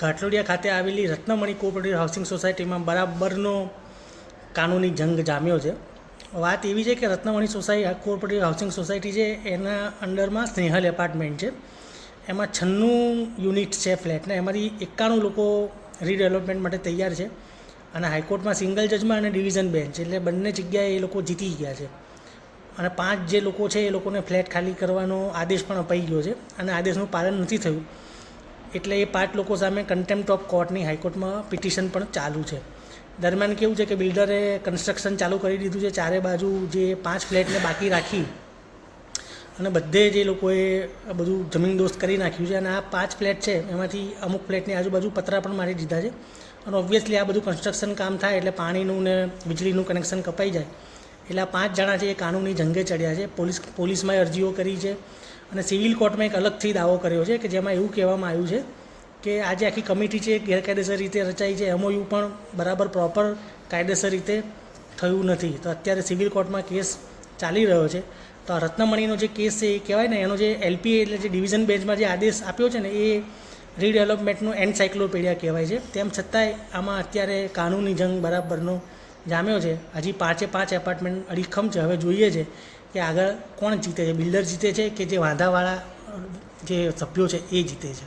ઘાટલોડિયા ખાતે આવેલી રત્નમણી cooperative housing સોસાયટીમાં બરાબરનો કાનૂની જંગ જામ્યો છે. વાત એવી છે કે રત્નમણી કોઓપરેટિવ હાઉસિંગ સોસાયટી છે એના અંડરમાં સ્નેહલ એપાર્ટમેન્ટ છે. એમાં 96 યુનિટ છે ફ્લેટના, એમાંથી 91 લોકો રીડેવલપમેન્ટ માટે તૈયાર છે અને હાઈકોર્ટમાં સિંગલ જજમાં અને ડિવિઝન બેન્ચ એટલે બંને જગ્યાએ એ લોકો જીતી ગયા છે. અને 5 જે લોકો છે એ લોકોને ફ્લેટ ખાલી કરવાનો આદેશ પણ અપાઈ ગયો છે અને આદેશનું પાલન નથી થયું એટલે એ 5 લોકો સામે કન્ટેમ્પ્ટ ઓફ કોર્ટની હાઈકોર્ટમાં પિટિશન પણ ચાલુ છે. દરમિયાન કેવું છે કે બિલ્ડરે કન્સ્ટ્રક્શન ચાલુ કરી દીધું છે ચારે બાજુ, જે 5 ફ્લેટને બાકી રાખી અને બધે જ એ લોકોએ બધું જમીનદોસ્ત કરી નાખ્યું છે. અને આ 5 ફ્લેટ છે એમાંથી અમુક ફ્લેટની આજુબાજુ પતરા પણ મારી દીધા છે અને ઓબ્વિયસલી આ બધું કન્સ્ટ્રક્શન કામ થાય એટલે પાણીનું ને વીજળીનું કનેક્શન કપાઈ જાય એટલે આ 5 જણા છે એ કાનૂની જંગે ચડ્યા છે. પોલીસમાં અરજીઓ કરી છે અને સિવિલ કોર્ટમાં એક અલગથી દાવો કર્યો છે કે જેમાં એવું કહેવામાં આવ્યું છે કે આ જે આખી કમિટી છે ગેરકાયદેસર રીતે રચાઈ છે, એમઓયુ પણ બરાબર પ્રોપર કાયદેસર રીતે થયું નથી. તો અત્યારે સિવિલ કોર્ટમાં કેસ ચાલી રહ્યો છે. તો આ રત્નમણીનો જે કેસ છે એ કહેવાય ને, એનો જે એલપીએ એટલે જે ડિવિઝન બેન્ચમાં જે આદેશ આપ્યો છે ને એ રીડેવલપમેન્ટનું એન્સાઇક્લોપીડિયા કહેવાય છે. તેમ છતાંય આમાં અત્યારે કાનૂની જંગ બરાબરનો જામ્યો છે. હજી 5 એપાર્ટમેન્ટ અડીખમ છે. હવે જોઈએ છે કે આગળ કોણ જીતે છે, બિલ્ડર જીતે છે કે જે વાંધાવાળા જે સભ્યો છે એ જીતે છે.